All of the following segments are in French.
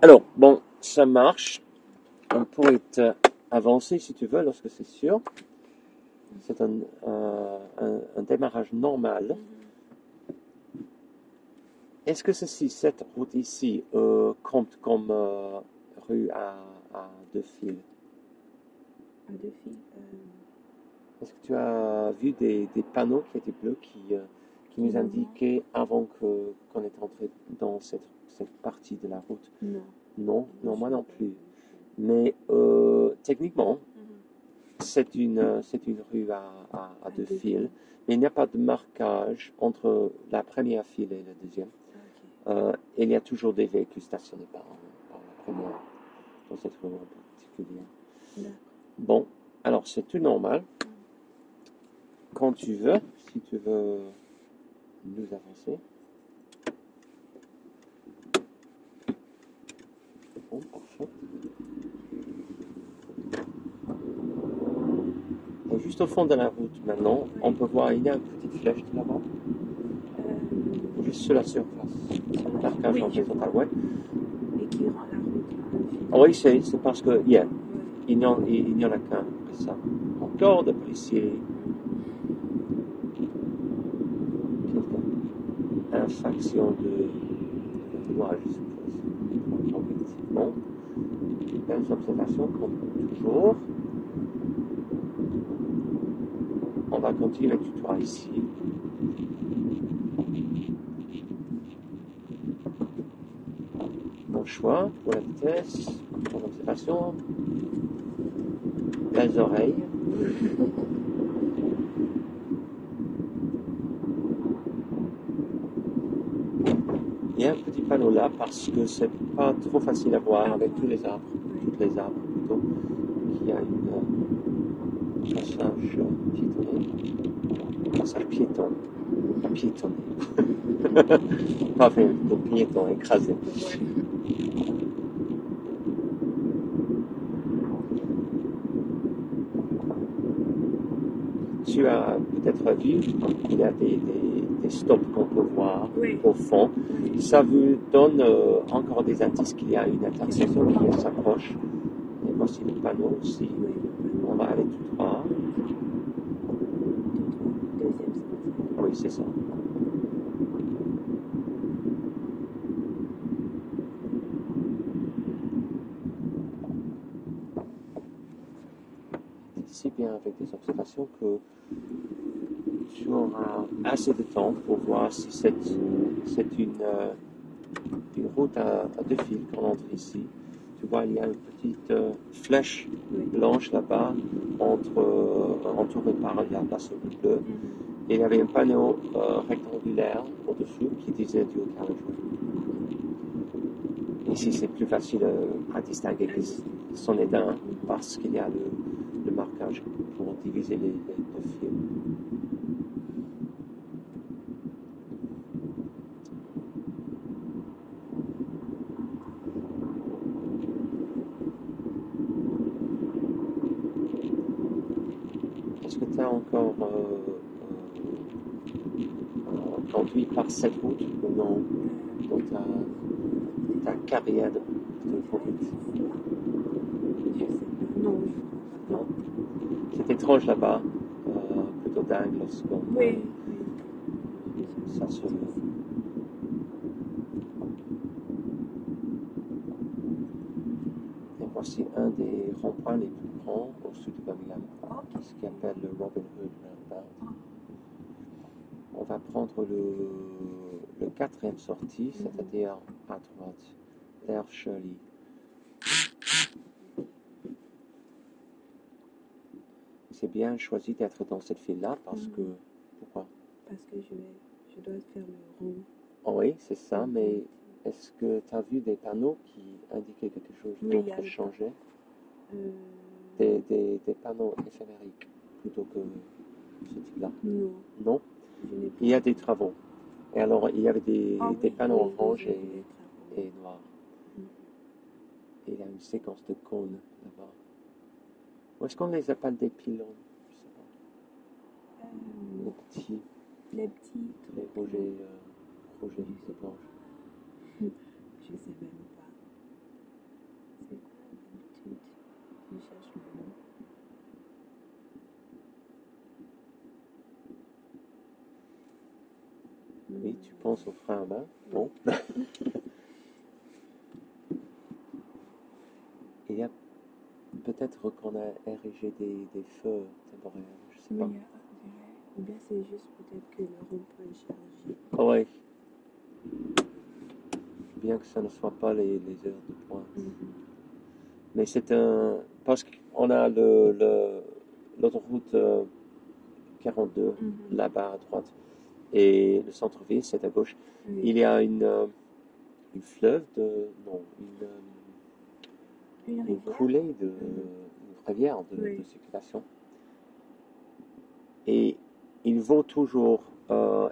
Alors, bon, ça marche. On pourrait avancer si tu veux, lorsque c'est sûr. C'est un démarrage normal. Est-ce que cette route ici, compte comme rue à deux fils? À deux filles. Est-ce que tu as vu des panneaux qui étaient bleus qui nous Non. indiquaient avant qu'on est entré dans cette partie de la route? Non. Non, non, moi non plus. Mais techniquement, c'est une rue à deux fils, mais il n'y a pas de marquage entre la première file et la deuxième. Il y a toujours des véhicules stationnés par la première, dans cette rue en particulier. Bon, alors c'est tout normal. Quand tu veux, si tu veux nous avancer. Bon, parfait. Et juste au fond de la route maintenant, on peut voir, il y a une petite flèche là-bas. Juste sur la surface. C'est le marquage horizontal, ouais. Et qui rend la route. Oui, c'est parce que, il n'y en a qu'un, c'est ça. Encore de policiers. Infraction de loi, je suppose. Objectivement. Belles observations, comme toujours. On va continuer le tutorat ici. Bon choix pour la vitesse, pour l'observation. Belles oreilles. Il y a un petit panneau là parce que c'est pas trop facile à voir avec tous les arbres, plutôt, qu'il y a un passage piétonné, passage piéton, pas piétonné, pas fait de piéton écrasé. Tu as peut-être vu, il y a des stops qu'on peut voir au fond. Ça vous donne encore des indices qu'il y a une intersection qui s'approche. Et voici le panneau aussi. On va aller tout droit. Oui, c'est ça. Si bien avec des observations que tu auras assez de temps pour voir si c'est une route à deux fils qu'on entre ici. Tu vois, il y a une petite flèche blanche là-bas, entourée par la passerelle bleue. Et il y avait un panneau rectangulaire au-dessous qui disait du carriageway. Ici, c'est plus facile à distinguer que c'en est un, parce qu'il y a le marquage pour diviser les deux fils. Est-ce que tu as encore conduit par cette route ou non dans ta carrière de conduite? Non. C'est étrange là-bas, plutôt dingue lorsqu'on ça se... Et voici un des ronds-points les plus grands au sud de Birmingham, ce qu'on appelle le Robin Hood Roundabout. On va prendre le quatrième sortie, c'est-à-dire à droite, vers Shirley. C'est bien choisi d'être dans cette file-là parce que... Pourquoi? Parce que je dois faire le rond. Oh oui, c'est ça, mais est-ce que tu as vu des panneaux qui indiquaient quelque chose d'autre changé? Des panneaux éphémériques plutôt que ce type-là? Non. Non? Il y a des travaux. Et alors, il y avait des panneaux orange et noirs. Et il y a une séquence de cônes là-bas. Ou est-ce qu'on les appelle des pylônes? Je sais pas. Les petits. Les petits. Les rogers, c'est blanche. Je sais même pas. tu penses au frein à main, bon. Il y a peut-être qu'on a érigé des feux temporaires, je sais Oui, pas. on dirait. Ou bien c'est juste peut-être que le rond-point est chargé. Ah ouais. Bien que ça ne soit pas les heures de pointe. Mais c'est un... Parce qu'on a l'autoroute 42 là-bas à droite. Et le centre-ville, c'est à gauche. Oui. Il y a une fleuve de... Non, Une une rivière. coulée de... Une rivière Oui. de circulation. Et il faut toujours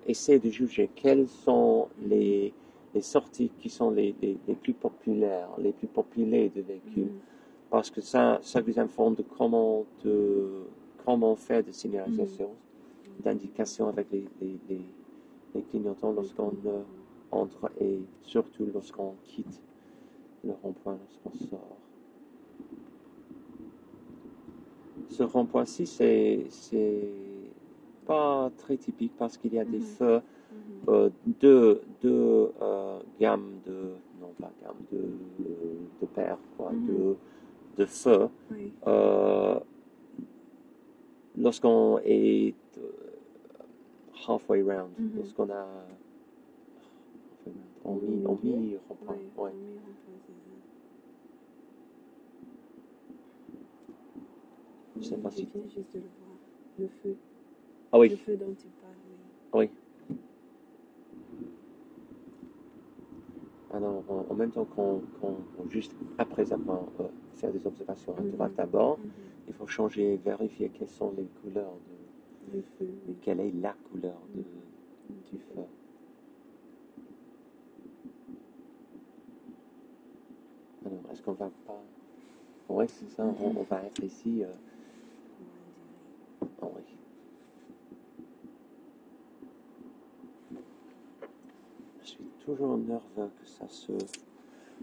essayer de juger quelles sont les sorties qui sont les plus populaires, les plus populées de véhicules. Parce que ça vous informe de comment faire des signalisations, d'indications avec les clignotants lorsqu'on entre et surtout lorsqu'on quitte le rond-point, lorsqu'on sort. Ce rond-point-ci, c'est pas très typique parce qu'il y a des feux, deux gammes de, non pas gamme, de paires, quoi, de feux. Oui. Lorsqu'on est halfway round, lorsqu'on a on mis rond-point, Oui, ouais. on met rond-point, c'est ça. Je sais pas Je si... viens juste de le voir. Le feu. Ah oui, Le feu dont tu parles, oui. oui. Alors, en même temps qu'on juste après avoir fait des observations à droite d'abord, il faut changer, vérifier quelles sont les couleurs Le feu, oui. quelle est la couleur du feu. Alors, est-ce qu'on va pas... Oui, c'est ça, on va être ici. Oh, oui. Je suis toujours nerveux que ça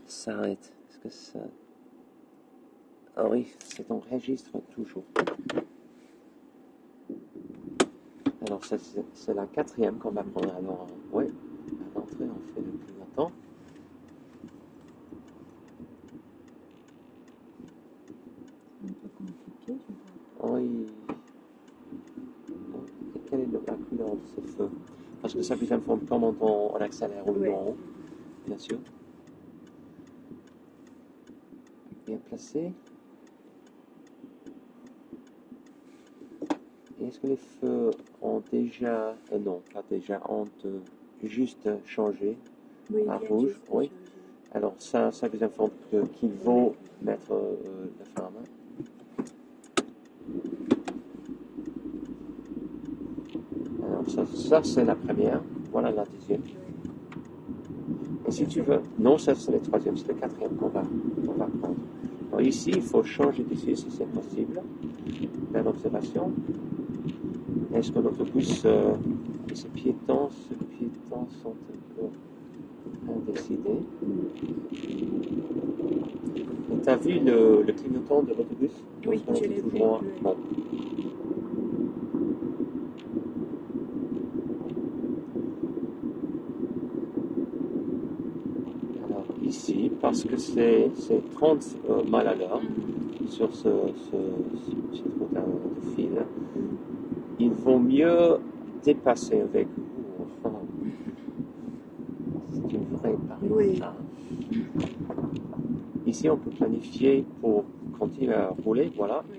s'arrête. Est-ce que ça... Ah oui, c'est enregistre toujours. Alors, c'est la quatrième qu'on va prendre. Alors, oui, à l'entrée, on fait le clignotant. C'est un peu compliqué, je crois. Oui. Et quelle est la couleur de ce feu? Parce que ça vous informe comment on accélère ou non, bien sûr. Bien placé. Et est-ce que les feux ont déjà... non, pas déjà, ont juste changé Oui, à bien rouge? juste Oui. changer. Alors ça vous informe qu'il faut mettre le frein à main. Alors ça c'est la première. Voilà la deuxième. Et si tu veux... Non, ça c'est la troisième, c'est la quatrième qu'on va prendre. Alors ici, il faut changer d'ici si c'est possible. Faire l'observation. Est-ce que l'autobus et ces piétons sont un peu indécidés? Tu as vu le clignotant de l'autobus? Oui, je l'ai vu. Bon. Alors ici, parce que c'est 30 miles à l'heure sur cette route de fil, il vaut mieux dépasser avec vous. Enfin, c'est une vraie pari. Oui. Ici, on peut planifier pour continuer à rouler, voilà. Oui.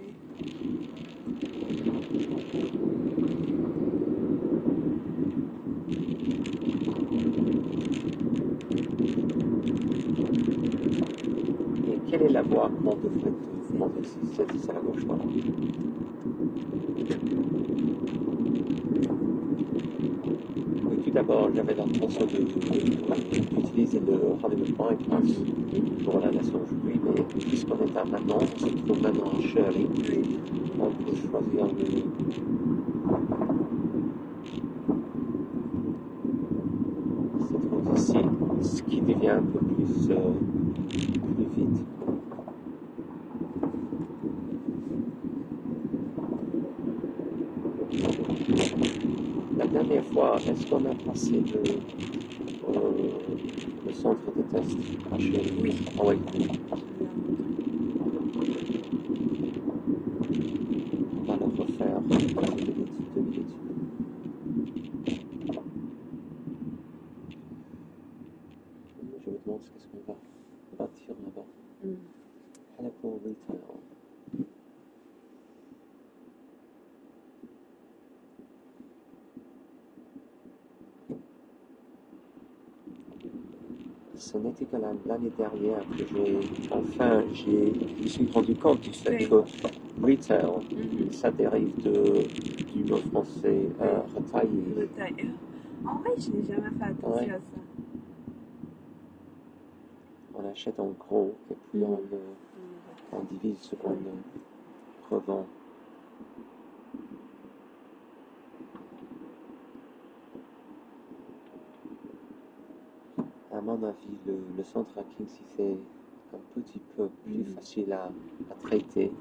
Et quelle est la voie qu'on devrait monter ici? C'est la gauche, voilà. Oui, tout d'abord, j'avais l'intention d'utiliser le rendez-vous point pour la nation aujourd'hui, mais puisqu'on est à Manon, on se trouve maintenant à Shirley, on peut choisir cette route ici, ce qui devient un peu plus vite. La dernière fois, est-ce qu'on a passé le centre de test à chez... Oui. Ah oui. On va le refaire. 2 minutes. Je me demande qu'est-ce qu'on va bâtir là-bas. Heliport Retail. Ce n'était que l'année dernière que je me suis rendu compte du fait que retail, ça dérive du mot français retailler. Retail. En vrai, je n'ai jamais fait attention à ça. On achète en gros et puis on divise ce qu'on revend. À mon avis, le centre à King's, c'est un petit peu plus facile à traiter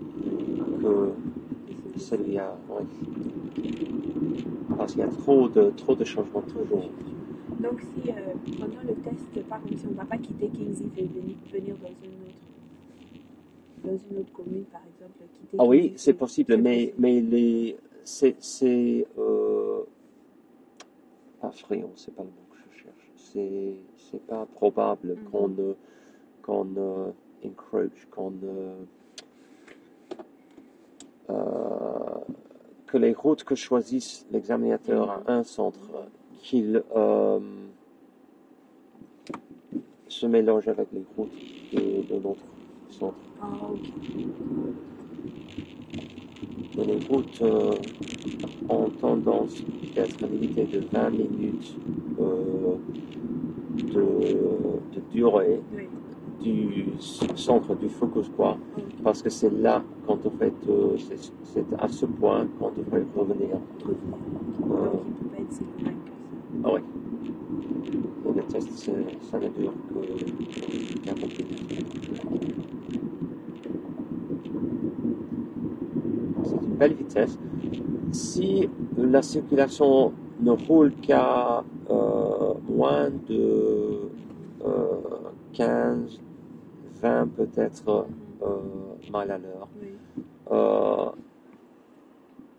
que celui-là. Ouais. Parce qu'il y a trop de changements toujours. Donc si pendant le test, par exemple, si on ne va pas quitter King's et venir dans une autre commune, par exemple, quitter Ah oui, King's, c'est possible, mais c'est pas friand, c'est pas le mot que je cherche. C'est pas probable qu'on encroach, que les routes que choisisse l'examinateur à un centre, qu'il se mélange avec les routes de l'autre centre. Ah, ok. Et les routes ont tendance d'être limitées de 20 minutes de durée du centre du focus, quoi. Parce que c'est là, quand on fait, c'est à ce point qu'on devrait revenir. Donc il ne peut pas être si loin que ça. Ah oui. Et le test, ça ne dure que 40 minutes. C'est une belle vitesse. Si la circulation ne roule qu'à moins de 15, 20 peut-être miles à l'heure,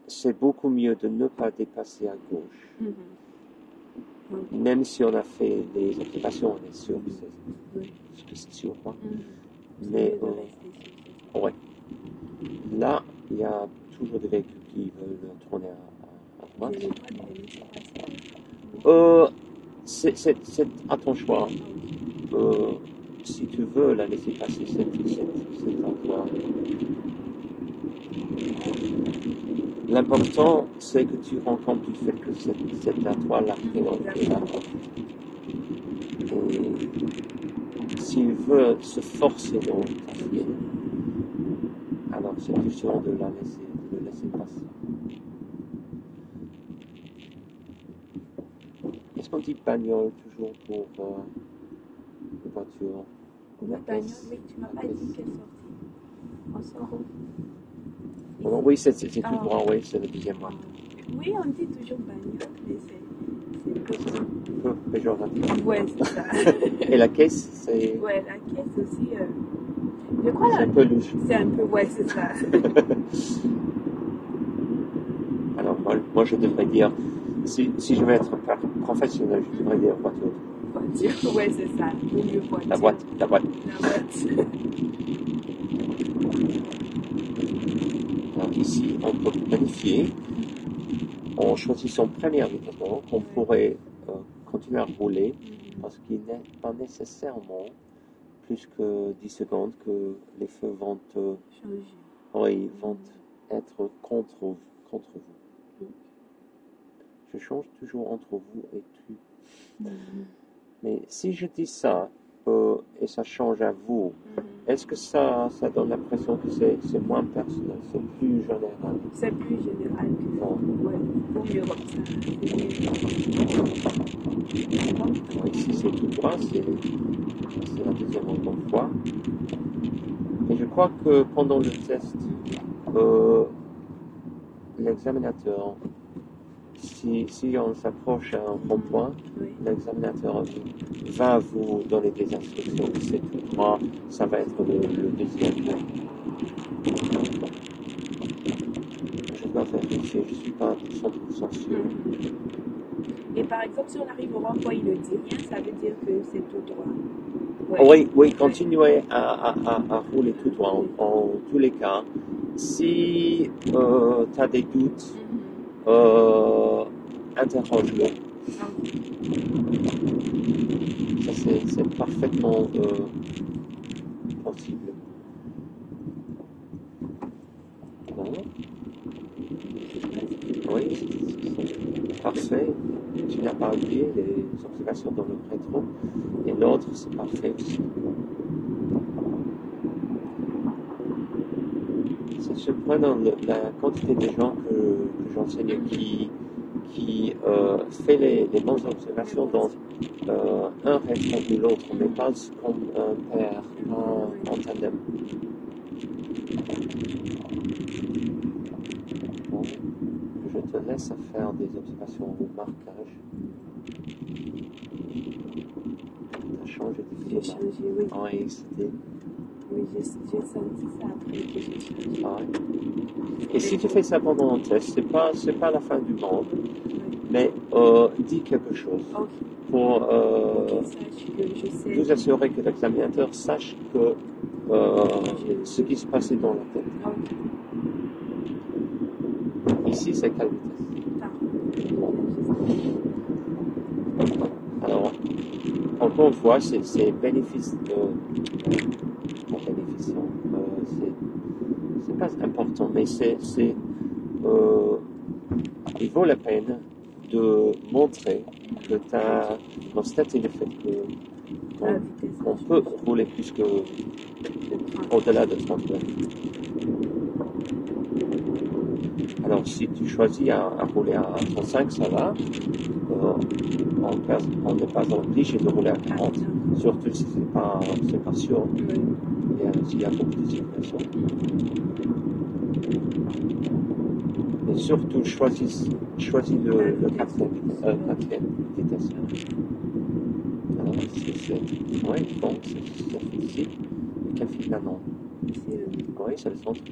c'est beaucoup mieux de ne pas dépasser à gauche. Même si on a fait des observations, on est sûr que c'est sûr. Quoi. Mais ouais. Là, il y a toujours des véhicules qui veulent tourner à droite. C'est à ton choix. Si tu veux la laisser passer, c'est à toi. L'important, c'est que tu rends compte du fait que c'est à toi la priorité. Et s'il veut se forcer dans ta file, alors c'est plus sûr de le laisser passer. Est-ce qu'on dit bagnole toujours pour les voitures? Oui, bagnole, oui, tu m'as pas dit quelle sortie. En sort où? Non, oui, c'est tout droit, oui, c'est le deuxième mois. Oui, on dit toujours bagnole, mais c'est un peu péjoratif. Ouais, c'est ça. Et la caisse, c'est... Ouais, la caisse aussi, je crois c'est un peu louche. C'est un peu, ouais, c'est ça. Alors, moi, je devrais dire, si je veux être professionnel, je devrais dire voiture. Voiture, ouais, c'est ça. Le mieux voiture. La boîte. La boîte. Alors, ici, on peut planifier en choisissant premièrement qu'on pourrait continuer à rouler parce qu'il n'est pas nécessairement plus que 10 secondes que les feux vont être contre vous. Je change toujours entre vous et tu. Mais si je dis ça et ça change à vous, est-ce que ça donne l'impression que c'est moins personnel, c'est plus général? C'est plus général que ça. Ouais, vaut mieux comme ça. Ici c'est tout droit, c'est la deuxième fois. Et je crois que pendant le test, l'examinateur si on s'approche à un rond-point, Oui. l'examinateur va vous donner des instructions. C'est tout droit, ça va être le deuxième. Je dois vérifier, je ne suis pas 100% sûr. Et par exemple, si on arrive au rond-point, il ne dit rien, ça veut dire que c'est tout droit. Oui, continuez à rouler tout droit en tous les cas. Si tu as des doutes, interroge-le. Ça, c'est parfaitement possible. Bon. Oui, c'est parfait. Tu n'as pas oublié les observations dans le rétro. Et l'autre, c'est parfait aussi. C'est surprenant la quantité de gens que j'enseigne qui fait les bonnes observations dans un rétro ou l'autre, mais pas comme un pair, en tandem. Bon, je te laisse faire des observations au marquage. Tu as changé de J'ai changé, oui. Oui, c'était... Oui, j'ai senti ça après que j'ai changé. Ah, oui. Et si tu fais ça pendant un test, c'est pas la fin du monde, mais dis quelque chose pour vous assurer que l'examinateur sache que ce qui se passait dans la tête. Ici, c'est quelle vitesse? Alors, encore une fois, c'est bénéfice bénéficiant. C'est pas important, mais il vaut la peine de montrer que tu as constaté le fait qu'on peut rouler plus que au-delà de 30 heures. Alors, si tu choisis à rouler à 35, ça va. On n'est pas obligé de rouler à 40, surtout si c'est pas sûr. S'il y a beaucoup de circulation. Et surtout, choisis le quatrième vitesse. Alors, oui, bon, c'est ici. Quel fil maintenant? Oui, c'est le centre.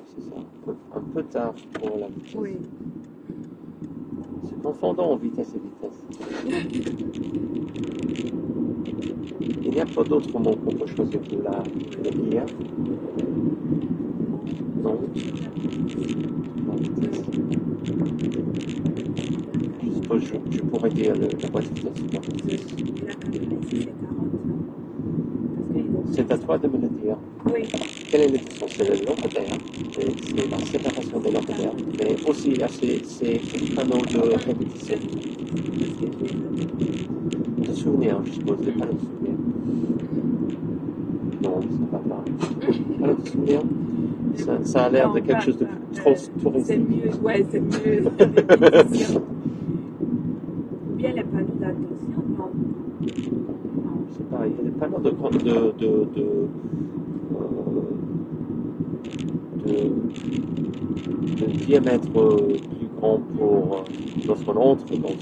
C'est ça, un peu tard pour la vitesse. Oui. C'est confondant en vitesse et vitesse. Il n'y a pas d'autres mots qu'on peut choisir pour la dire. Non. Je suppose que je pourrais dire la boîte de vitesse. C'est à toi de me le dire. Oui. Quelle est la distance? C'est le lampadaire. C'est la séparation des lampadaires. Mais aussi, là, c'est une panneau de répétition. De souvenir, je suppose, des panneaux de souvenir. Non, ça va pas. Panneau de souvenir? Ça a l'air de quelque chose de trop touristique. C'est mieux, ouais, c'est mieux. Ou bien les panneaux d'attention, non. C'est pareil, il y a des panneaux de diamètre plus grand pour lorsqu'on entre dans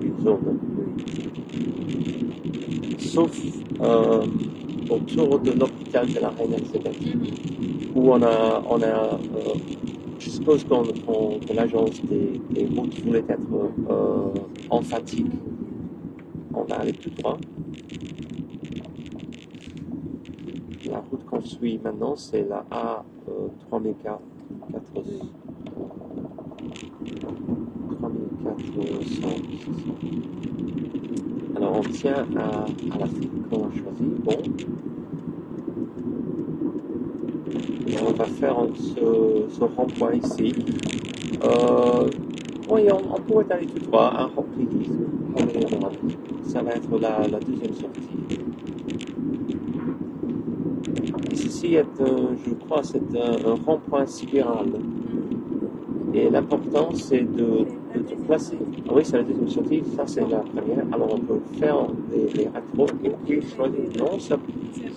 une zone. Sauf autour de l'hôpital de la Reine Elisabeth, où on a je suppose que l'agence des routes voulait être emphatique. On va aller tout droit. La route qu'on suit maintenant, c'est la A3400. Alors on tient à la file qu'on a choisie. Bon. Et on va faire ce rond-point ici. Oui, on pourrait aller tout droit à Hockey. Ça va être la deuxième sortie. Et ceci est, je crois, c'est un rond-point spiral. Et l'important, c'est de placer. Oui, c'est la deuxième sortie. Ça, c'est la première. Alors, on peut faire les rétros et puis choisir. Non, ça,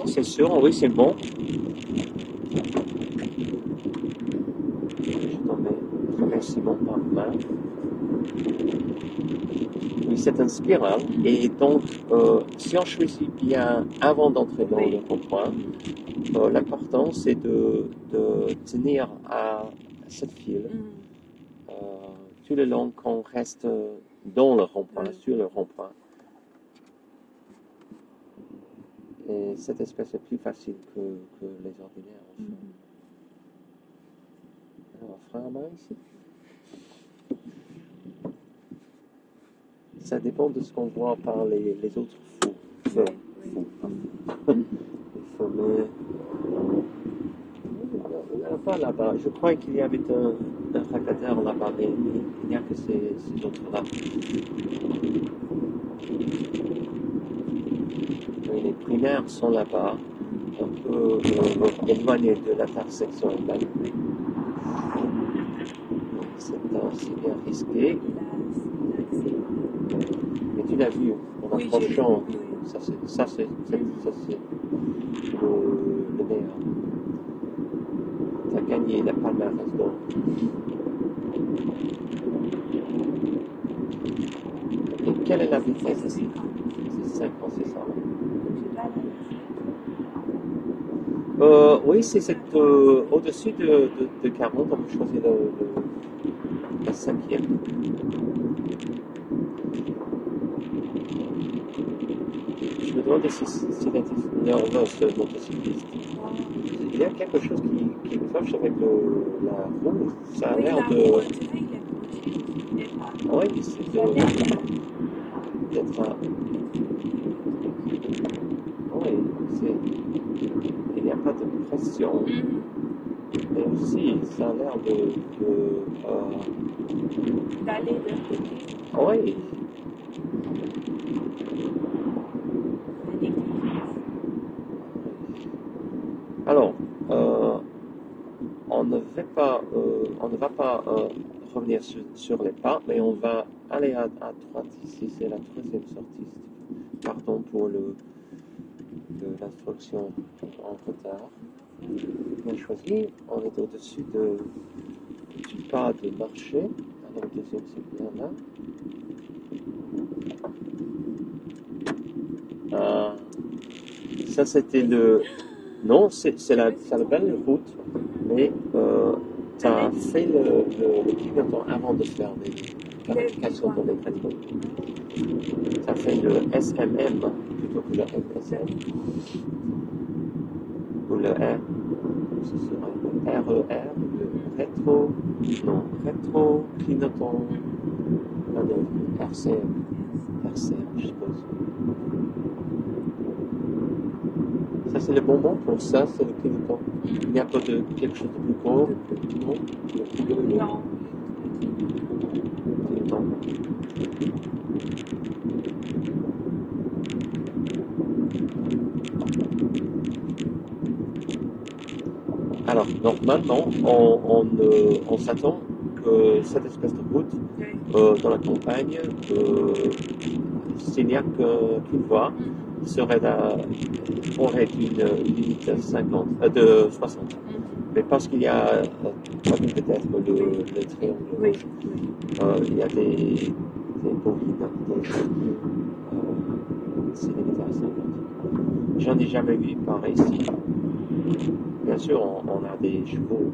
c'est sûr. Oui, c'est bon. normal. Oui, c'est une spirale. Et donc, si on choisit bien avant d'entrer dans le rond-point, l'important c'est de tenir à cette file tout le long qu'on reste dans le rond-point, sur le rond-point. Et cette espèce est plus facile que les ordinaires. Alors, on fera un main ici. Ça dépend de ce qu'on voit par les autres feux. Il n'y en a pas là-bas. Je crois qu'il y avait un radiateur là-bas, mais il n'y a que ces autres-là. Oui, les primaires sont là-bas, un peu éloignés de l'intersection. C'est bien risqué. Mais tu l'as vu en approchant. Ça c'est le meilleur. Tu as gagné la palmarès d'or. Et quelle est la vitesse ici? C'est 50, c'est ça. Oui, c'est au-dessus de 40, on peut choisir la cinquième. Je me demande si c'est nerveux ce motocycliste. Il y a quelque chose qui me fâche avec la roue. Ça a l'air de. Oui, c'est d'être un. Oui, il n'y a pas de pression. Mais aussi, ça a l'air d'aller de côté. Oui. Alors, on ne va pas revenir sur les pas, mais on va aller à droite ici, c'est la troisième sortie. Pardon pour l'instruction en retard. Bien choisi, on est au-dessus du pas de marché. Alors, le deuxième, c'est bien là. Ça, c'était le. Non, c'est la belle route, mais tu as fait le clignotant avant de faire les clarifications dans les rétros. Tu as fait le SMM plutôt que le MSM. Ou le R. Ce sera le RER, le rétro. Non, rétro, clignotant. Le RCM. RCM, je suppose. Ça, c'est le bon mot pour ça, c'est le clignotant. Il n'y a pas de quelque chose de plus gros. Non. Non. Clignotant. Alors, normalement, on s'attend que cette espèce de route dans la campagne, s'il n'y a qu'une voie, aurait une limite de 60. Mais parce qu'il y a peut-être le triangle rouge, il y a des bovines, c'est limité à 50. J'en ai jamais vu par ici. Bien sûr, on a des chevaux.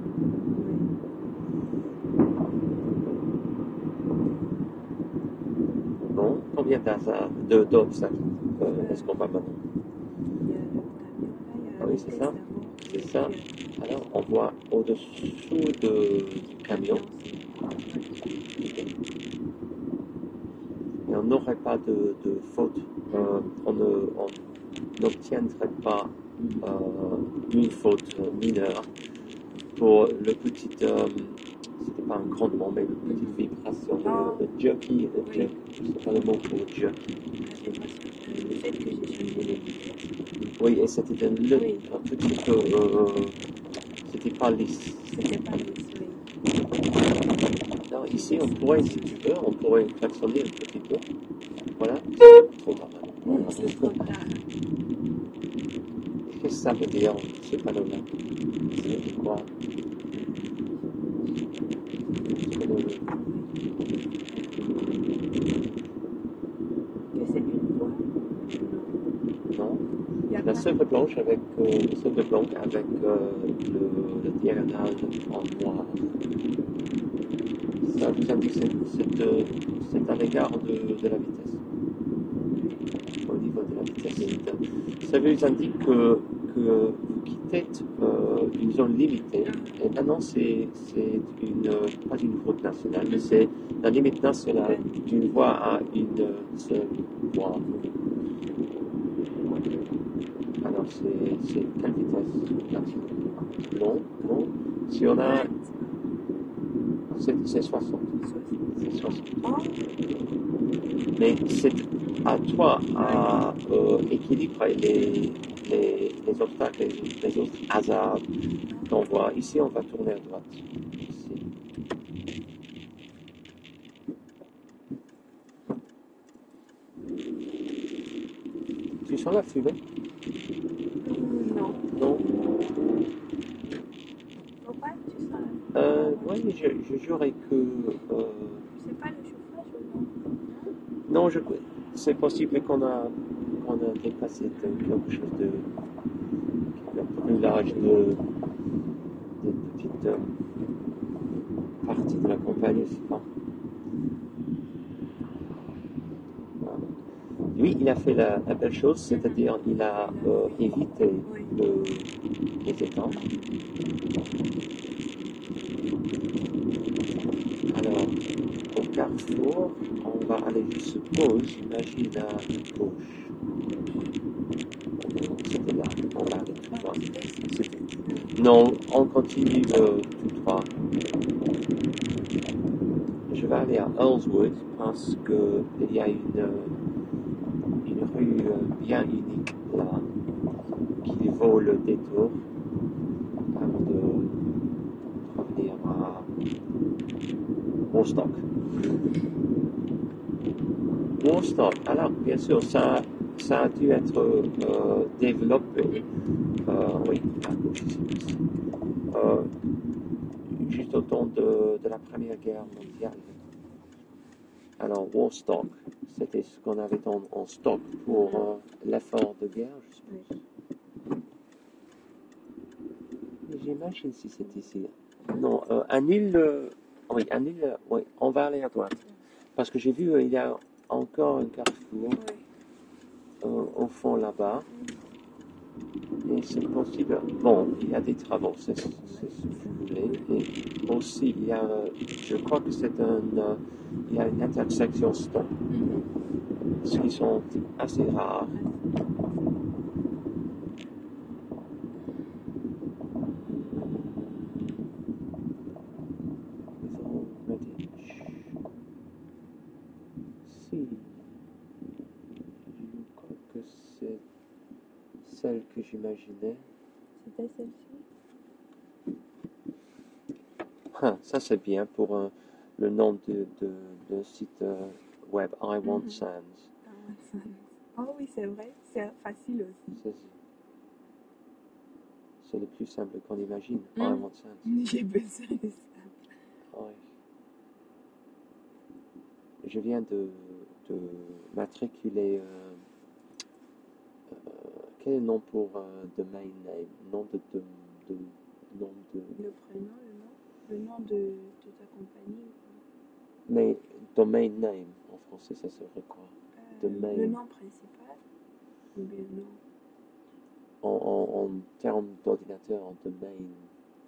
Bon, combien d'obstacles est-ce qu'on va maintenant? Ah oui, c'est ça. C'est ça. Alors, on voit au-dessous du camion. Et on n'aurait pas de faute. On n'obtiendrait pas une faute mineure pour le petit, c'était pas un grondement, mais une petite vibration, le jerky, c'est pas le mot pour jerky. Le fait que j'ai jamais. Oui, et c'était un petit peu, c'était pas lisse. C'était pas lisse, oui. Alors ici, on pourrait, si tu veux, on pourrait klaxonner un petit peu. Voilà, trop tard. Voilà. C'est trop tard. Qu'est-ce que ça veut dire, ce panneau-là? C'est quoi? Que c'est une voie? Non. Il y a La pas. sève blanche avec le diagonale en noir. Ça vous indique c'est à l'égard de la vitesse. Au niveau de la vitesse. Ça vous indique que vous quittez une zone limitée. Et maintenant, c'est pas une route nationale, mais c'est la limite nationale d'une voie à une seule voie. Alors, c'est quelle vitesse? Non. Si on a... C'est 60. C'est 60. Oh, Mais c'est à toi à équilibrer les obstacles, les autres hasards qu'on voit. Ici, on va tourner à droite. Ici. Tu sens la fumée? non. Non. Pourquoi tu sens Oui, je jurais que... c'est pas le chauffage ou non? non, c'est possible qu'on a dépassé quelque chose de plus large de petites parties de la campagne, je sais pas. Lui, il a fait la belle chose, c'est-à-dire il a évité les étangs. Alors, au carrefour, on va aller, je suppose, j'imagine à gauche. C'était là, on va aller tout droit. Non, on continue tout droit. Je vais aller à Earlswood parce qu'il y a une rue bien unique là qui vaut le détour avant de revenir à Woodstock. Woodstock, alors bien sûr, ça a dû être développé, oui, à gauche ici, juste au temps de la Première Guerre mondiale. Alors, Woodstock, c'était ce qu'on avait en stock pour l'effort de guerre, je suppose. J'imagine si c'est ici. Non, oui, on va aller à droite. Parce que j'ai vu, il y a encore un carrefour au fond là-bas. Et c'est possible. Bon, il y a des travaux, c'est ce que vous voulez. Et aussi, je crois que il y a une intersection stop, ce qui sont assez rares. Si, je crois que c'est celle que j'imaginais. C'était celle-ci? Ça c'est bien pour le nom de site web I Want Sands. Oh oui, c'est vrai, c'est facile aussi. C'est le plus simple qu'on imagine. I Want Sands. J'ai besoin de ça. Oui. Je viens de matriculer. Quel est le nom pour domain name? Nom de. Le prénom, le nom de ta compagnie. Mais domain name en français, ça serait quoi? Domain. Le nom principal ou bien non? En termes d'ordinateur, en domain,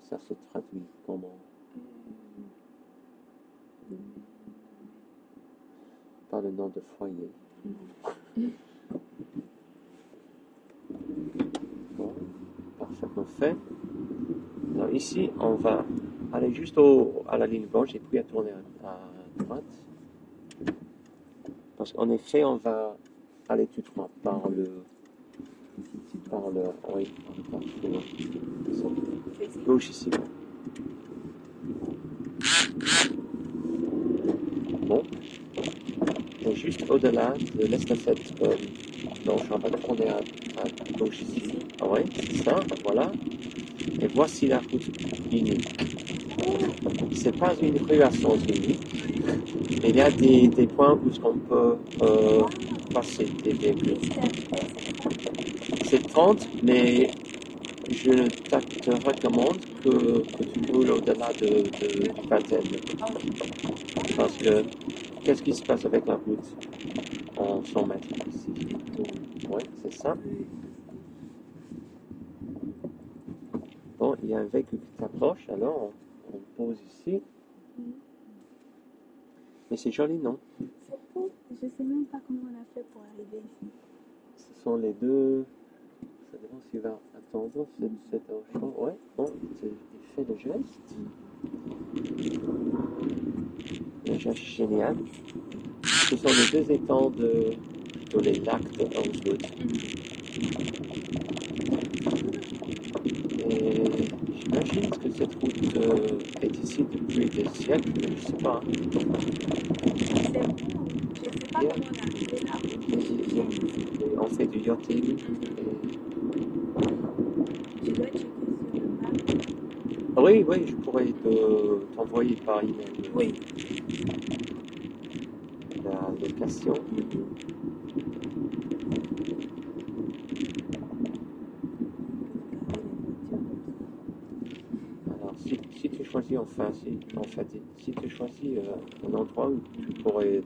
ça se traduit comment? Pas le nom de foyer. Bon, parfaitement fait. Alors ici, on va aller juste à la ligne blanche et puis à tourner à droite. Parce qu'en effet, on va aller tout droit par le gauche ici. Bon. Et juste au-delà de l'estafette blanche, on va tourner à gauche ici. Ah ouais, c'est ça, voilà. Et voici la route unique. c'est pas une rue à sens unique. Il y a des points où on peut passer des véhicules. C'est 30, mais je te recommande que tu roules au-delà de vingtaine. Parce que qu'est-ce qui se passe avec la route en 100 mètres ici? Oui, c'est ça. Bon, il y a un véhicule qui s'approche, alors on pose ici. Mais c'est joli, non? C'est beau. Je ne sais même pas comment on a fait pour arriver ici. Ce sont les deux. Ça dépend s'il va attendre. C'est un champ. Ouais, bon, il fait le geste. Le geste génial. Ce sont les deux étangs de les lacs de Holmeswood. Et j'imagine que cette route est ici depuis des siècles, mais je ne sais pas. C'est beau. Je ne sais pas comment on est arrivé là. Et on fait du yachting. Je dois checker sur le map. Oui, oui, je pourrais t'envoyer par email Oui. la location. Alors, si tu choisis, si tu choisis un endroit où tu pourrais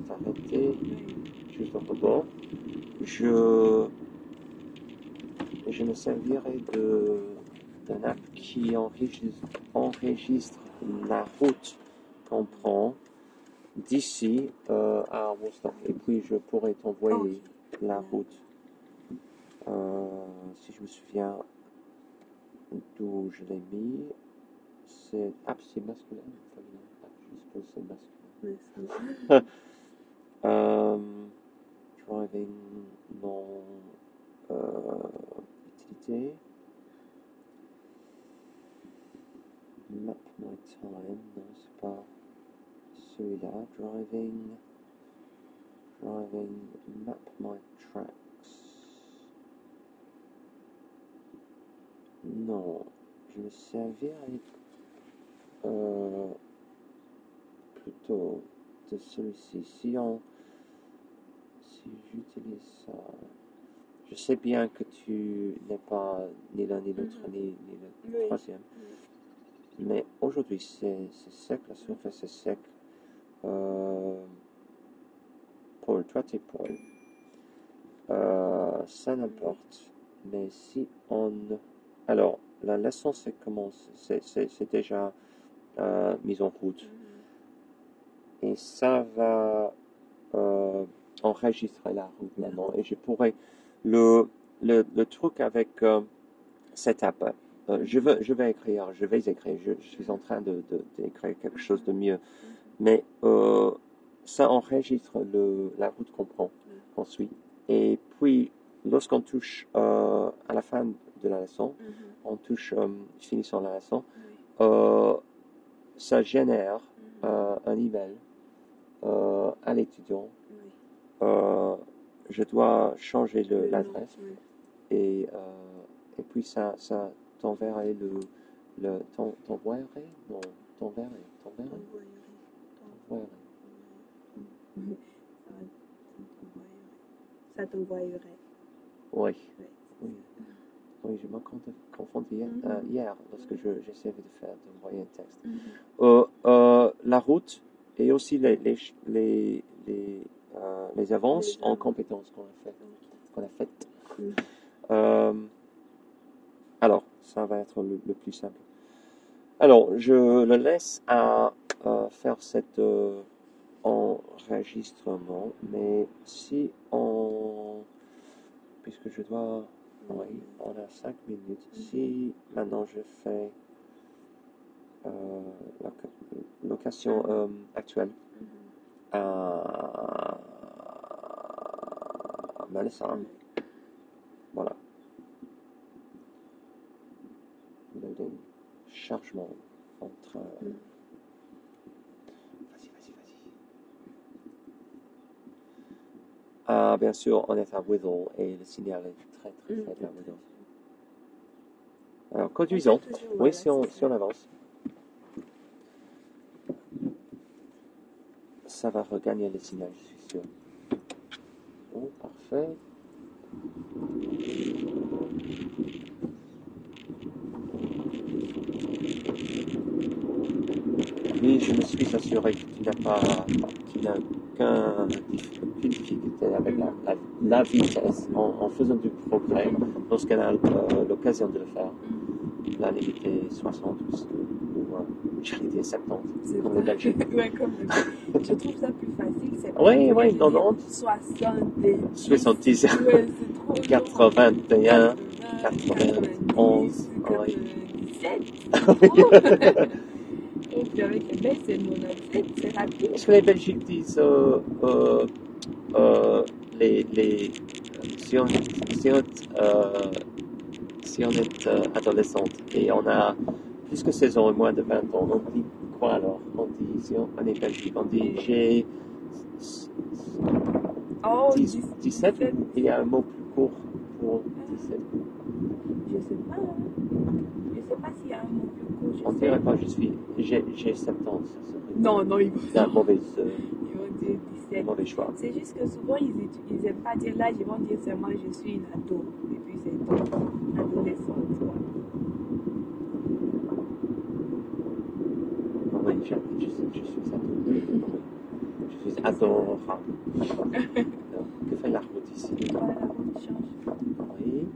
t'arrêter juste au rebord, je me servirai d'un app qui enregistre la route qu'on prend d'ici à Woodstock. Et puis, je pourrais t'envoyer la route. Si je me souviens d'où je l'ai mis, c'est masculin ou féminin? Je suppose que c'est masculin. Driving, non. Utilité. Map my time, non, c'est pas celui-là. Driving, map my tracks. Non, je me servirai plutôt de celui-ci. Si j'utilise ça, je sais bien que tu n'es pas ni l'un ni l'autre, ni le troisième. Mais aujourd'hui, c'est sec, la surface est sec. Paul, toi t'es Paul. Ça n'importe. Mais si on... Alors, la leçon, c'est comment c'est déjà mis en route. Et ça va enregistrer la route maintenant. Et je pourrais... Le truc avec cette app, je vais écrire, je suis en train d'écrire quelque chose de mieux. Mais ça enregistre la route qu'on suit. Et puis, lorsqu'on touche à la fin de la leçon, on touche, finissant la leçon, ça génère un email à l'étudiant. Je dois changer l'adresse et puis ça t'enverrait t'enverrait. Ça t'envoyerait. Oui. Je me confondais hier lorsque j'essayais d'envoyer un texte. La route et aussi les avances en compétences qu'on a faites. Alors, ça va être le plus simple. Alors, je le laisse à faire cet enregistrement, mais si puisque je dois... Oui, on a 5 minutes. Si maintenant je fais location actuelle à Melissa, voilà. Loading, chargement en train. Vas-y. Bien sûr, on est à Withall et le signal est très faible à Withall. Alors, conduisons. Toujours, Oui, voilà, si on c'est ça. avance. Ça va regagner le signal, je suis sûr. Oh, parfait. Oui, je me suis assuré que tu n'as aucune difficulté avec la vitesse en faisant du progrès lorsqu'on a l'occasion de le faire. La limite est 60 ou j'allais dire 70, C'est comme ça. le Belgique. Ouais, comme le Belgique. Je trouve ça plus facile. C'est Oui, pas oui, que je dis 90. 70. 70. Ouais, c'est trop long. 81, 91, oui. 97. Oh, puis avec les Belges, c'est 97, c'est rapide. Est-ce que les Belgiques disent les si on est adolescente et on a plus que 16 ans et moins de 20 ans, on dit quoi alors? On dit, si on est Belgique, on dit j'ai Oh, 17, il y a un mot plus court pour 17. Je sais pas. Je sais pas s'il y a un mot plus court. On dirait pas j'ai 70. Non, non, ils C'est un mauvais, ils vont dire 17. mauvais choix. C'est juste que souvent, ils n'aiment pas dire l'âge, ils vont dire seulement je suis une ado. Et puis c'est tout. Adolescente, quoi. Oui, je suis adorable. Je suis adorable. Que fait la route ici? La route change. Oui.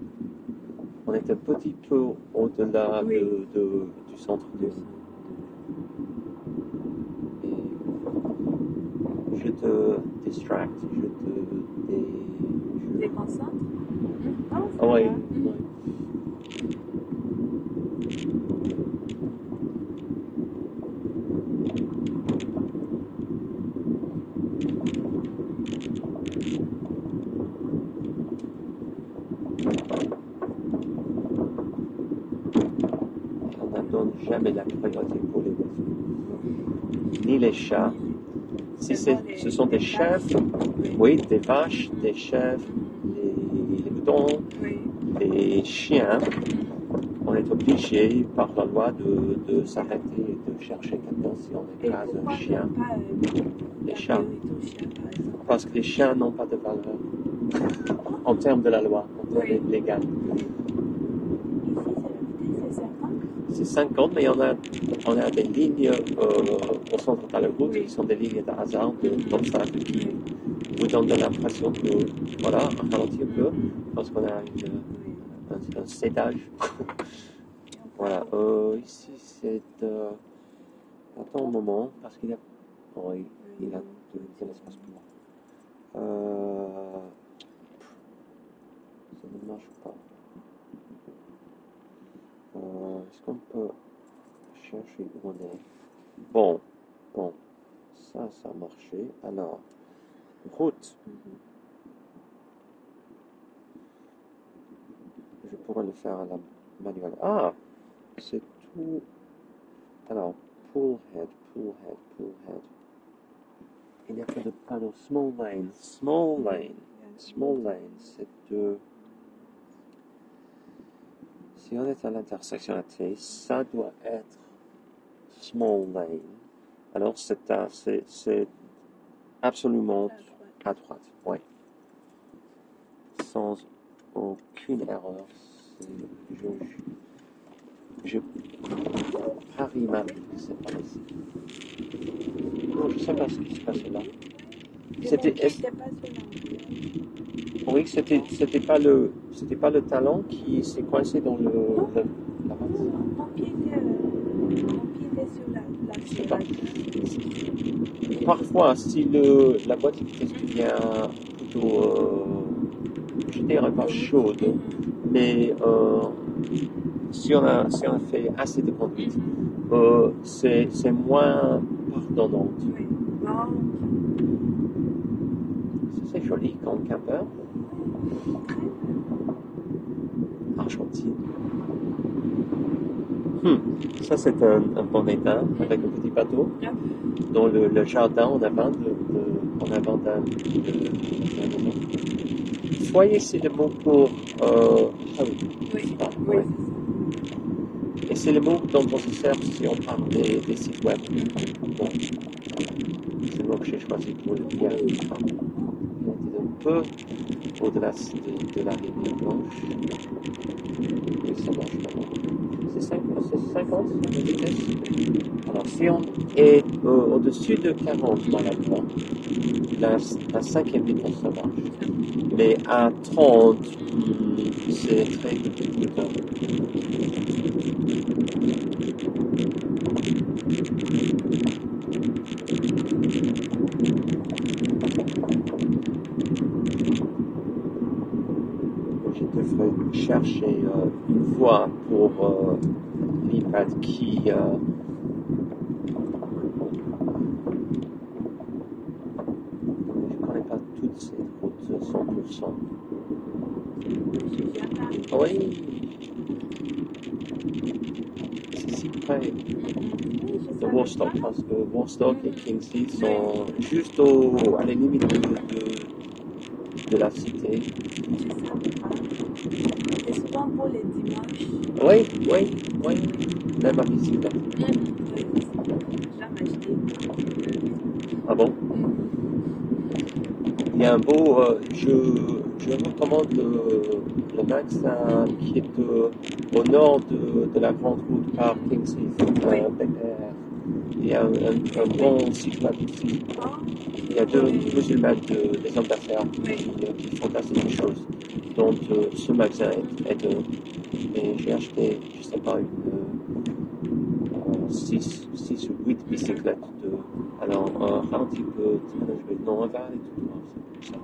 On est un petit peu au-delà Oui. du centre de et je te distracte, je Déconcentre? Oh, Ah oui. va. On n'abandonne jamais la priorité pour les oiseaux. Ni les chats. Si ce sont des chèvres, oui, des vaches, des chèvres, les moutons, Oui. les chiens, on est obligé par la loi de s'arrêter et de chercher quelqu'un si on Et écrase pourquoi un chien. pas Les la chats. priorité aux chiens, par exemple? Parce que les chiens n'ont pas de valeur en termes de la loi, en termes légaux. Ici, c'est 50. C'est 50, mais on a des lignes au centre de la route qui sont des lignes de hasard, d'obstacles qui vous donnent l'impression que, voilà, on ralentit un peu parce qu'on a un cédage. Voilà, ici c'est. Attends un moment, parce qu'il y a. Oui, il y a de l'espace pour moi. Ça ne marche pas. Est-ce qu'on peut chercher où on est? Bon, ça a marché. Alors, route. Je pourrais le faire à la manuelle. Ah, c'est tout. Alors, pull head. Il n'y a pas de panneau. Small lane, c'est de. Si on est à l'intersection à T, ça doit être small lane. Alors c'est absolument à droite. Oui. Sans aucune erreur. Je parie ma vie que c'est pas ici. Non, je ne sais pas ce qui se passe là. Oui, c'était pas le talon qui s'est coincé dans la masse. Mon pied était sur la Parfois, si la boîte de vitesse devient plutôt, je dirais pas chaude, mais si on a fait assez de conduite, c'est moins pardonnant. Oui. Bon. C'est joli comme campeur. Argentine. Ça, c'est un bon état avec un petit bateau dans le jardin en avant d'un maison. Foyer, c'est le mot pour. Ah oui. Oui, Ah, oui, ouais. c'est ça. c'est le mot dont on se sert si on parle des sites web. Bon, c'est le mot que j'ai choisi pour le lien. Il était un peu au-delà de la ligne blanche. Oui, ça marche pas. C'est 50 la vitesse. Alors, si on est au-dessus de 40 normalement, la cinquième vitesse, ça marche. Mais à 30, c'est très compliqué. Je devrais chercher une voie pour l'iPad qui... je ne connais pas toutes ces routes 100%. Oui, c'est si près de Woodstock, parce que Woodstock et Kingsley sont juste à la limite de la cité. C'est souvent pour les dimanches. Oui, même à bicyclette. Jamais acheté. Ah bon? Il y a un beau, je recommande le magasin qui est au nord de la grande route par Kingsley, il y a un bon site web ici. Il y a deux musulmans, des hommes d'affaires qui font assez de choses, dont ce magasin est un. Et j'ai acheté, je sais pas, 6 ou 8 bicyclettes. Alors, un petit peu, non, on va aller tout droit, c'est ça.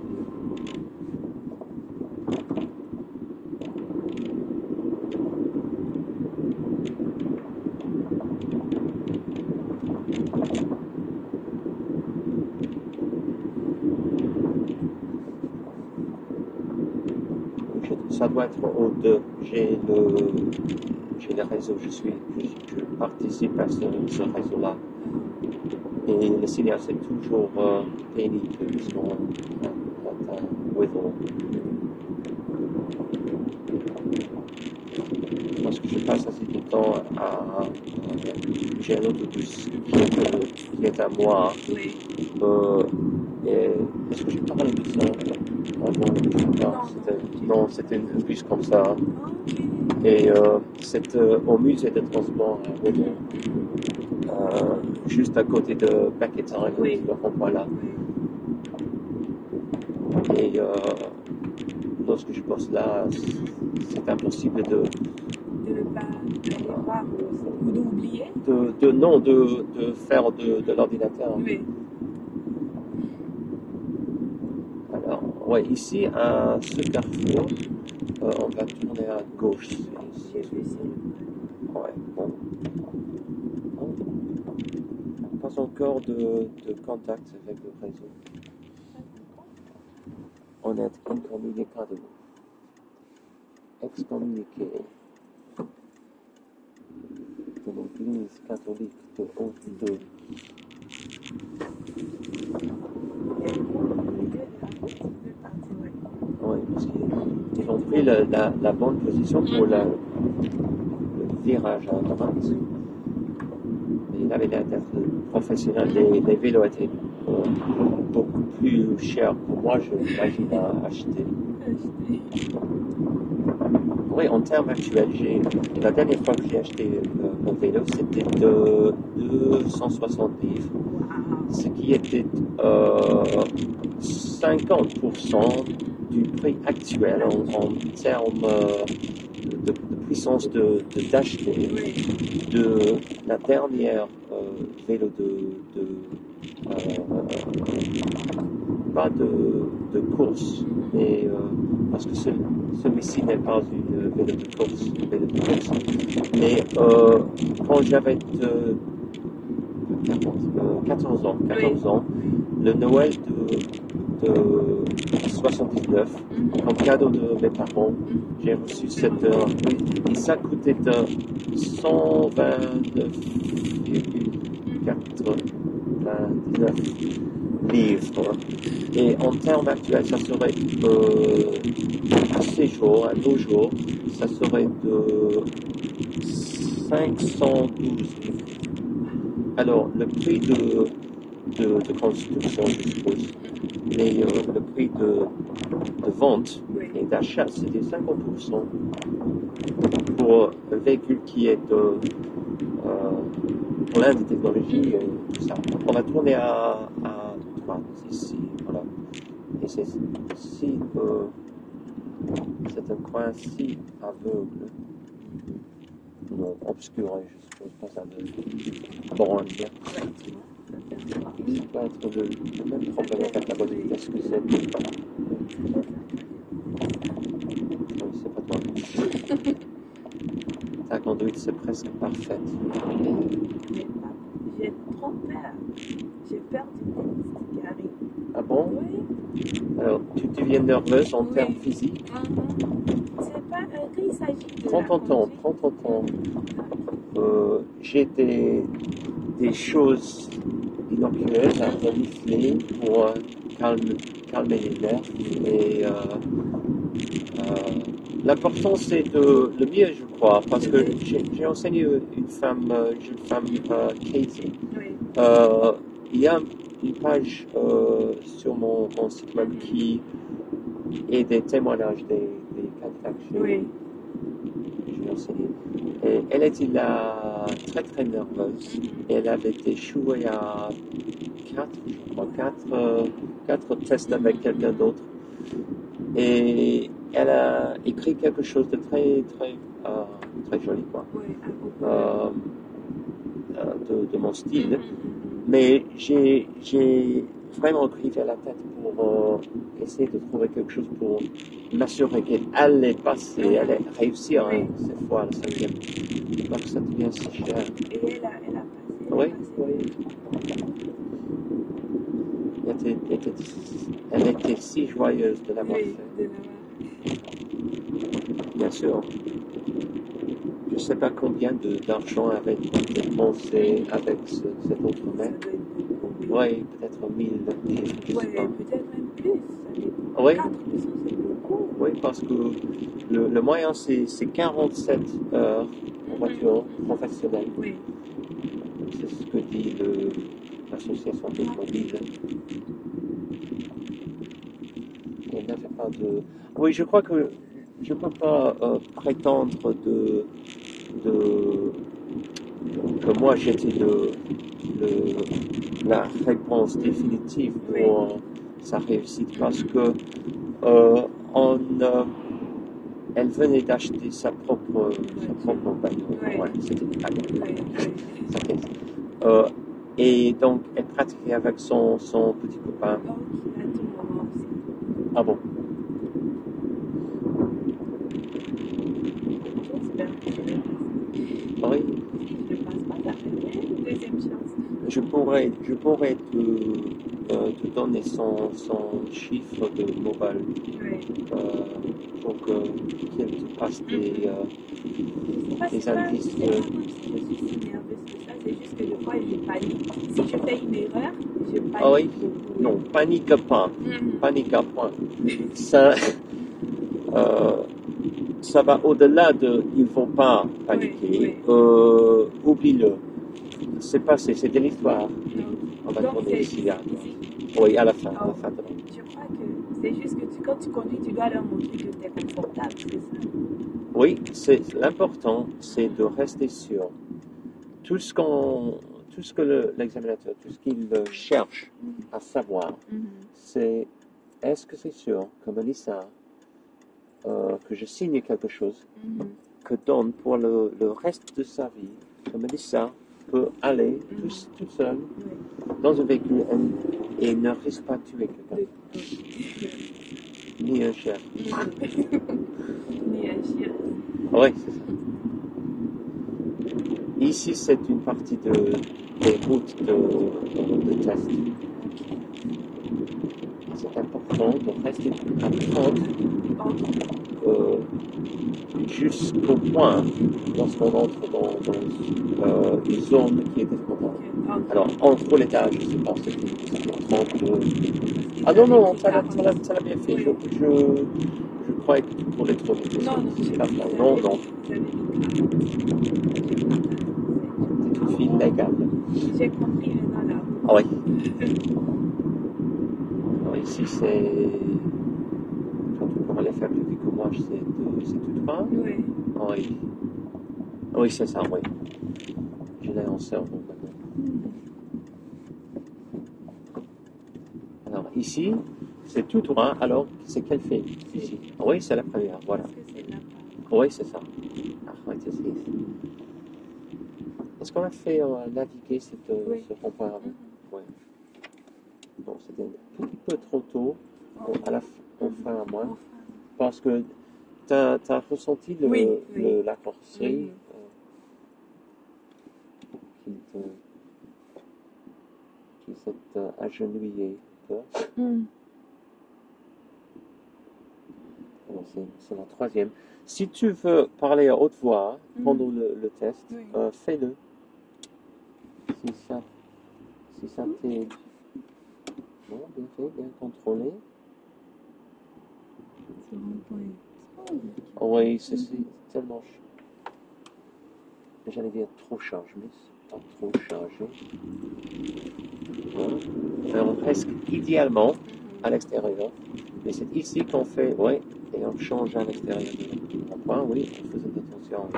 Ça doit être au 2. J'ai le réseau, je participe à ce réseau-là. Et le signal, c'est toujours pénible sur un Withel. Parce que je passe assez de temps j'ai un autobus qui est à moi. Est-ce que j'ai parlé de ça non, c'était un bus comme ça. Et c'est au musée de transport à Withel, juste à côté de Beckett Island, le rond-point là. Et lorsque je bosse là, c'est impossible de ne pas aller voir ou d'oublier. De faire de l'ordinateur. Oui. Alors, ouais, ici, à ce carrefour, on va tourner à gauche. J'ai vu ça. Ouais, bon. Pas encore de contact avec le réseau. On est incommunicado. Excommuniqué de l'Église catholique de Haute-Deux. Oui, parce qu'ils ont pris la bonne position pour le virage à droite. Il avait l'air d'être professionnel. Les vélos étaient beaucoup plus chers pour moi, je l'imagine, à acheter. Oui, en termes actuels, la dernière fois que j'ai acheté mon vélo, c'était de 260 livres, ce qui était 50% du prix actuel en termes de puissance d'acheter de la dernière vélo pas de course, mais parce que celui-ci n'est pas une vélo de course, mais quand j'avais 14 ans, le Noël de 79, comme cadeau de mes parents, j'ai reçu cette et ça coûtait 129,99 livres. Et en termes actuels, ça serait à ces jours, à nos jours, ça serait de 512 000. Alors, le prix de construction, je suppose, mais le prix de vente et d'achat, c'était 50% pour un véhicule qui est plein de technologie et tout ça. On va tourner à droite ici, voilà. Et c'est si, c'est un coin si aveugle, non, obscur, je suppose pas ça de bon dire. Ça peut être le même problème avec la bonne vitesse que c'est. C'est pas toi. Ta conduite, c'est presque parfaite. J'ai trop peur. J'ai peur du texte qui arrive. Ah bon? Oui. Alors, tu deviens nerveuse en termes physiques? C'est pas qu'il s'agit de. Prends ton temps. J'ai des choses innocueuses à renifler pour calmer les nerfs. Et l'important, c'est le mieux, je crois, parce que j'ai enseigné une jeune femme, Katie. Oui. Il y a une page sur mon site web qui est des témoignages des candidats que j'ai enseigné. Et elle était là très très nerveuse. Elle avait échoué à 4 tests avec quelqu'un d'autre. Et elle a écrit quelque chose de très joli, quoi. De mon style. Mais j'ai vraiment pris vers la tête pour essayer de trouver quelque chose pour m'assurer qu'elle allait passer, elle allait réussir cette fois, la 5e. Donc ça devient si cher. Et elle a passé. Oui. Elle était si joyeuse de l'avoir fait. Bien sûr. Je ne sais pas combien d'argent avait dépensé avec cet autre mec. Oui, peut-être 1000, je sais pas. Peut-être même plus. Oui. 4%, c'est beaucoup. Oui, parce que le moyen, c'est 47 heures en voiture professionnelle. Oui. C'est ce que dit l'association automobile. Il n'avait pas de... Oui, je crois que je ne peux pas prétendre que moi j'étais la réponse définitive pour sa réussite parce que elle venait d'acheter sa propre bagnole. Ouais, c'était une bagnole. Et donc elle pratiquait avec son petit copain. Ah bon? Oui. Je pourrais te donner son chiffre de mobile pour qu'elle te passe des indices. Je suis si nerveuse que ça, c'est juste que des fois je panique. Si je fais une erreur, je panique. Ah oui? Non, panique pas. Panique à point. Ça va au-delà de il ne faut pas paniquer. Oublie-le. C'est passé, c'est de l'histoire. On va tourner ici. Oui, à la fin. Je crois que c'est juste que quand tu conduis, tu dois leur montrer que tu es confortable, c'est ça? Oui, l'important, c'est de rester sûr. Tout ce que l'examinateur, tout ce qu'il cherche à savoir, c'est est-ce que c'est sûr que Melissa, que je signe quelque chose, que donne pour le reste de sa vie, que Melissa peut aller toute seule dans un véhicule et ne risque pas de tuer quelqu'un. Ni un chien. Ni un chien. Oui, c'est ça. Ici, c'est une partie des routes de test. C'est important de rester à 30 jusqu'au point lorsqu'on entre dans une zone qui est défendable. Alors, entre l'étage, je pense que c'est 30 Ah non, non, Avec ça l'a 40. bien fait. Oui. Je croyais que tu pourrais trop vite. Non, non, C'est pas vrai. Non, non. vous avez mis 40. C'est une fille légale. J'ai compris maintenant là. Ah oui. Alors ici, c'est. Quand tu pourras les faire plus vite que moi, c'est tout droit. Oui. Ah oui. Ah oui, c'est ça, oui. Je l'ai en cerveau maintenant. Alors ici, c'est tout droit. Alors, c'est quelle fille ici? Ah oui, c'est la première. Voilà. Est-ce que c'est là-bas? Oui, c'est ça. Ah, ouais, c'est ici. Est-ce qu'on a fait naviguer Oui. ce rond-point avant? Oui. Bon, c'était un petit peu trop tôt. Bon, à la fin, on fera à moins. Parce que tu as ressenti Oui, oui. la carrosserie qui s'est agenouillée. Alors, c'est la troisième. Si tu veux parler à haute voix pendant le test, Oui. fais-le. Si ça t'aide. Bon, bien fait, bien contrôlé. C'est mon point. Oui, c'est tellement. J'allais dire trop chargé, mais c'est pas trop chargé. Bon. Mais on reste idéalement à l'extérieur. Mais c'est ici qu'on fait, oui, et on change à l'extérieur du rond-point, oui, en faisant attention.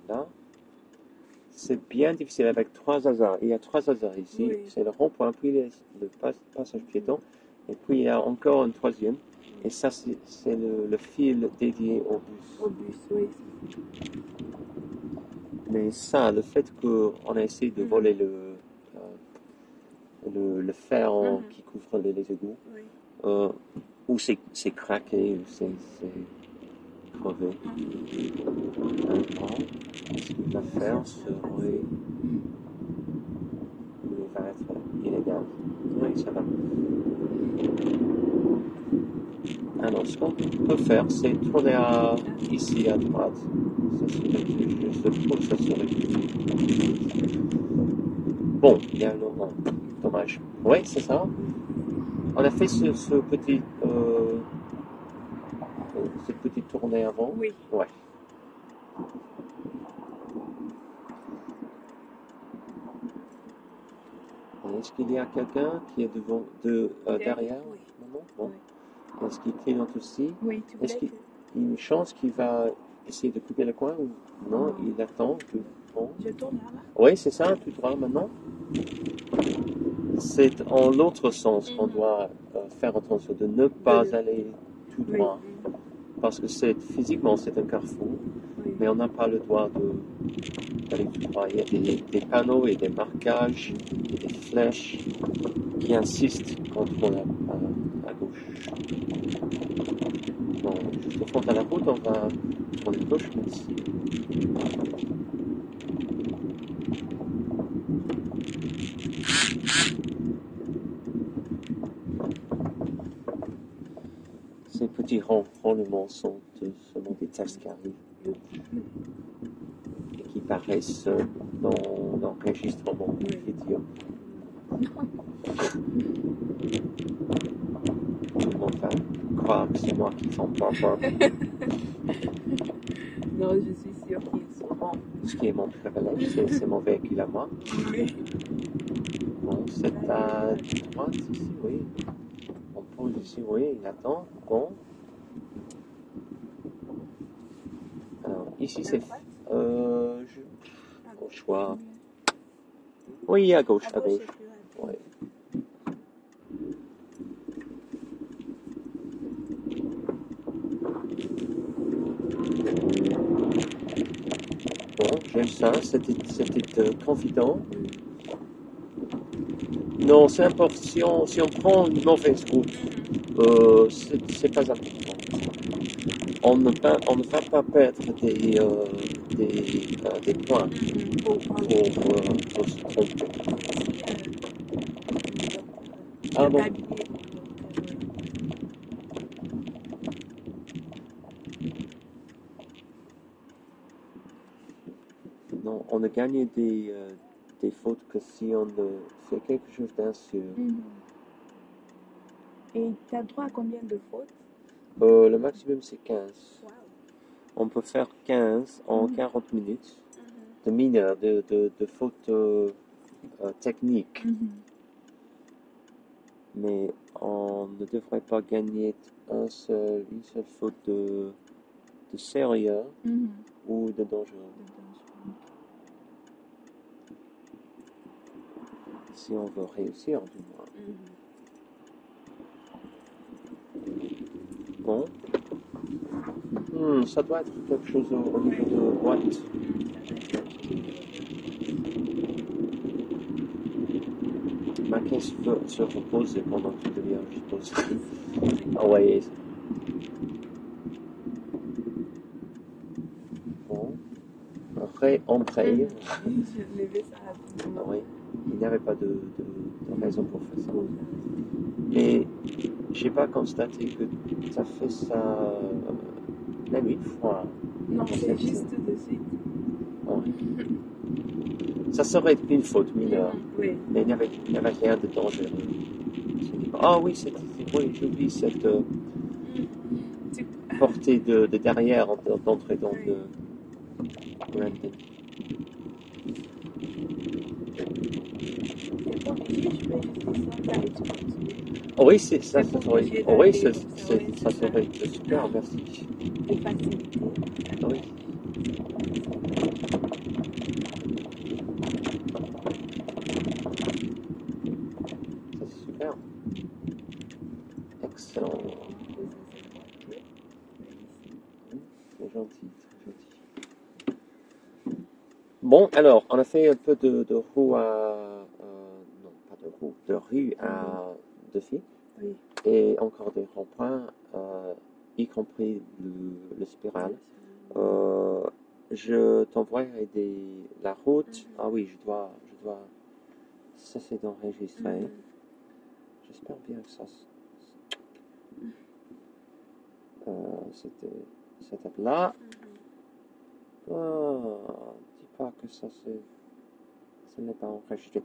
Voilà. C'est bien difficile avec trois hasards. Il y a trois hasards ici. Oui. C'est le rond-point, puis le passage piéton, et puis il y a encore un troisième. Et ça, c'est le fil dédié au bus. Au bus, oui. Mais ça, le fait qu'on a essayé de voler le fer qui couvre les égouts, Oui. ou c'est craqué, ou c'est crevé. Maintenant, ce qu'il va faire serait. Il va être illégal. Oui, ça va. Alors, ce qu'on peut faire, c'est tourner ici à droite. Ça serait juste pour ça serait. Bon, il y a le dommage. Oui, c'est ça. On a fait ce petit, cette petite tournée avant. Oui. Ouais. Est-ce qu'il y a quelqu'un qui est derrière? Oui. Non, bon. Oui. Est-ce qu'il clignote aussi? Oui, tu Est-ce voulais qu'il y a une chance qu'il va essayer de couper le coin ou non? Il attend. Bon. Je tourne là-bas? Oui, c'est ça, tout droit maintenant. C'est en l'autre sens qu'on doit faire attention de ne pas aller tout droit. Oui. Parce que physiquement, c'est un carrefour, Oui. mais on n'a pas le droit d'aller tout droit. Il y a des panneaux et des marquages et des flèches qui insistent qu'on tourne à gauche. Bon, juste au fond de la route, on va tourner à gauche, mais ici. Ces petits ronflements sont seulement des tests qui arrivent et qui paraissent dans l'enregistrement vidéo. Tout le monde va croire que c'est moi qui fais pop. Non, je suis sûre qu'ils sont bons. Ce qui est mon privilège, c'est mon véhicule à moi. Oui. Bon, c'est à droite ici, oui. On pose ici, oui, il attend. Bon. Alors, ici, c'est. Au choix. Oui, à gauche, à gauche. Oui. Bon, j'aime ça, c'était confident. Non, c'est important. Si on prend une mauvaise route, c'est pas important. On ne va pas perdre des points pour se tromper. Ah bon? Non, on a gagné des fautes que si on fait quelque chose d'insure. Et tu as droit à combien de fautes? Le maximum, c'est 15. Wow. On peut faire 15 en 40 minutes Mhm. de mineurs, de fautes techniques. Mhm. Mais on ne devrait pas gagner une seule faute de sérieux Mhm. ou de dangereux. Si on veut réussir, du moins. Mhm. Bon. Ça doit être quelque chose au niveau de boîte. Ma caisse peut se reposer pendant toute demi-heure, je suppose. Ah ouais. Bon. Après, on paye. Je l'ai vu ça rapidement. Oui. Il n'y avait pas de raison pour faire ça. Mais j'ai pas constaté que tu as fait ça même une fois. Non, c'est juste de suite. Ouais. Ça serait une faute mineure. Oui. Mais il n'y avait rien de dangereux. Ah oui, oui, j'oublie cette portée de derrière d'entrée dans le branding. Oui, c'est ça. Oui, ça serait super, merci. Pour faciliter. Oui. Ça, c'est super. Excellent. C'est gentil, très gentil. Bon, alors, on a fait un peu de roue à... non, pas de roue, de rue à Duffy. Oui. Et encore des ronds-points, y compris le spirale. Je t'envoierai la route. Ah oui, je dois... Ça, c'est d'enregistrer. J'espère bien que ça... C'était cette étape-là. Dis pas que ça n'est pas enregistré.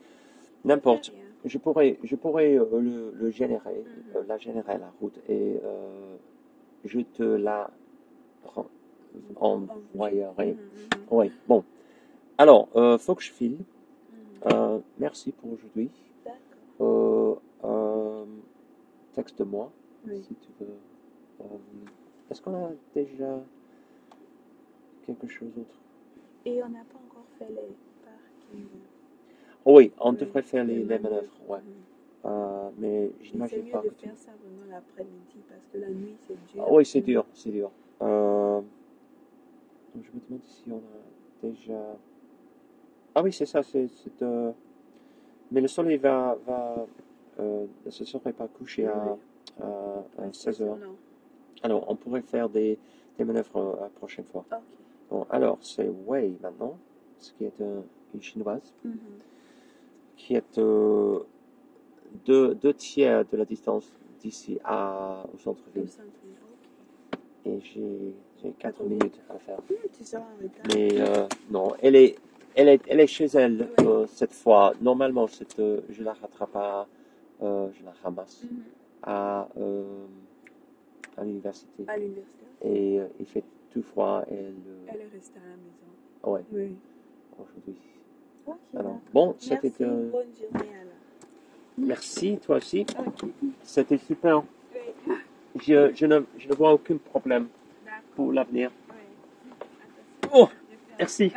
N'importe. Je pourrais le générer, la générer la route et je te la envoyerai. Oui. Bon. Alors, faut que je file. Merci pour aujourd'hui. Texte-moi si tu veux. Est-ce qu'on a déjà quelque chose d'autre? Et on n'a pas encore fait les parkings. Oui, on devrait faire les manœuvres, ouais. Mais j'imagine pas que que c'est mieux de faire ça pendant l'après-midi parce que la nuit c'est dur. Oui, c'est dur, c'est dur. Je me demande si on a déjà... Ah oui, c'est ça, mais le soleil ne se serait pas couché à 16 heures. Alors, on pourrait faire des manœuvres la prochaine fois. Okay. Bon, alors, c'est Wei maintenant, ce qui est une chinoise, qui est deux tiers de la distance d'ici au centre-ville. Et j'ai 4 minutes à faire. Tu seras en retard. Mais non, elle est chez elle cette fois. Normalement, je la rattrape je la ramasse à l'université. À l'université. Et il fait tout froid. Elle est restée à la maison. Ouais. Oui. Aujourd'hui. Okay, alors, bon, c'était... Bonne journée alors. Merci, toi aussi. Okay. C'était super. Oui. Je ne vois aucun problème pour l'avenir. Oui. Oh, merci.